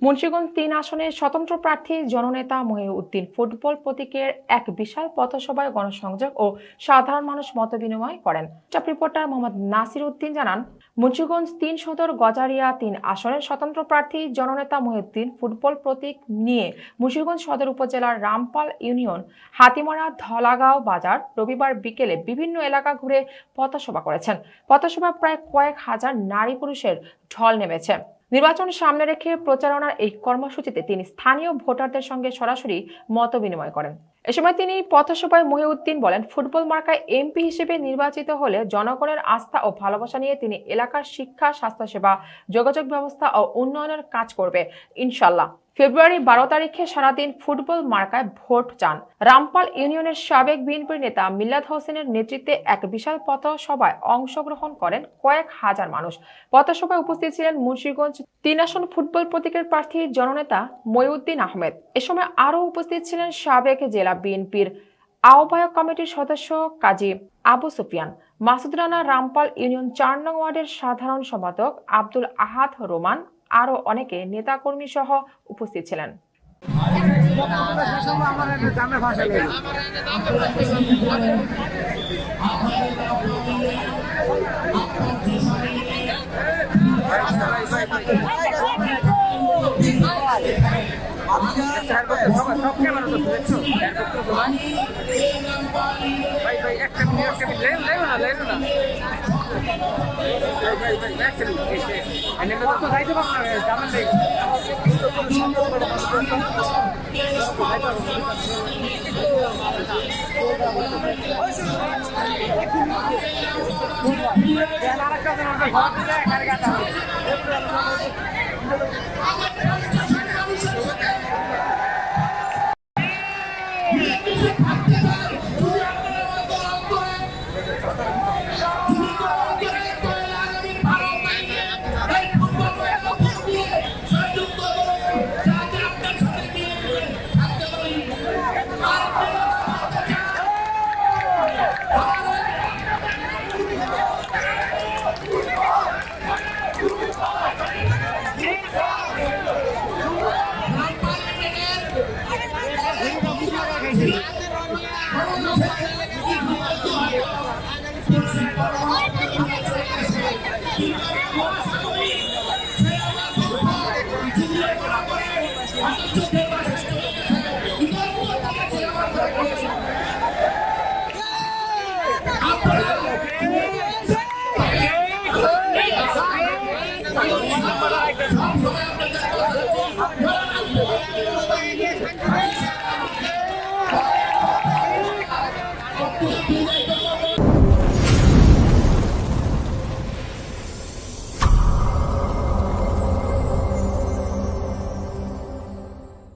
মুন্সিগঞ্জ ৩ আসনের স্বতন্ত্র প্রার্থী জননেতা মহিউদ্দিন ফুটবল প্রতীকের এক বিশাল পথসভায় গণসংযোগ ও সাধারণ মানুষ মতবিনিময় করেন। চাপ রিপোর্টার মোহাম্মদ নাসির উদ্দিন জানান, মুন্সিগঞ্জ ৩ সদর গজারিয়া ৩ আসনের স্বতন্ত্র প্রার্থী জননেতা মহিউদ্দিন ফুটবল প্রতীক নিয়ে মুন্সিগঞ্জ সদর উপজেলার রামপাল ইউনিয়ন হাতিমারা ধলাগাঁও বাজার রবিবার বিকেলে বিভিন্ন এলাকা ঘুরে পথসভা করেছেন। পথসভায় প্রায় কয়েক হাজার নারী পুরুষের ঢল নেমেছে। নির্বাচন সামনে রেখে প্রচারণার এই কর্মসূচিতে তিনি স্থানীয় ভোটারদের সঙ্গে সরাসরি মতবিনিময় করেন। এ সময় তিনি পথসভায় মহিউদ্দিন বলেন, ফুটবল মার্কায় এমপি হিসেবে নির্বাচিত হলে জনগণের আস্থা ও ভালোবাসা নিয়ে তিনি এলাকার শিক্ষা, স্বাস্থ্যসেবা, যোগাযোগ ব্যবস্থা ও উন্নয়নের কাজ করবে ইনশাল্লাহ। ফেব্রুয়ারি ১২ তারিখে সারাদিন ফুটবল মার্কায় ভোট চান। রামপাল ইউনিয়নের সাবেক বিএনপির নেতা মিল্লাত হোসেনের নেতৃত্বে এক বিশাল পথসভায় অংশগ্রহণ করেন কয়েক হাজার মানুষ। পথসভায় উপস্থিত ছিলেন মুন্সিগঞ্জ ৩ আসন ফুটবল প্রতীকের প্রার্থী জননেতা মহিউদ্দিন আহমেদ। এ সময় আরও উপস্থিত ছিলেন সাবেক জেলা বিএনপির আহ্বায়ক কমিটির সদস্য কাজী আবু সুফিয়ান, মাসুদ রানা, রামপাল ইউনিয়ন ৪ নং ওয়ার্ডের সাধারণ সম্পাদক আব্দুল আহাদ রোমান, আরো অনেকে নেতাকর্মী সহ উপস্থিত ছিলেন।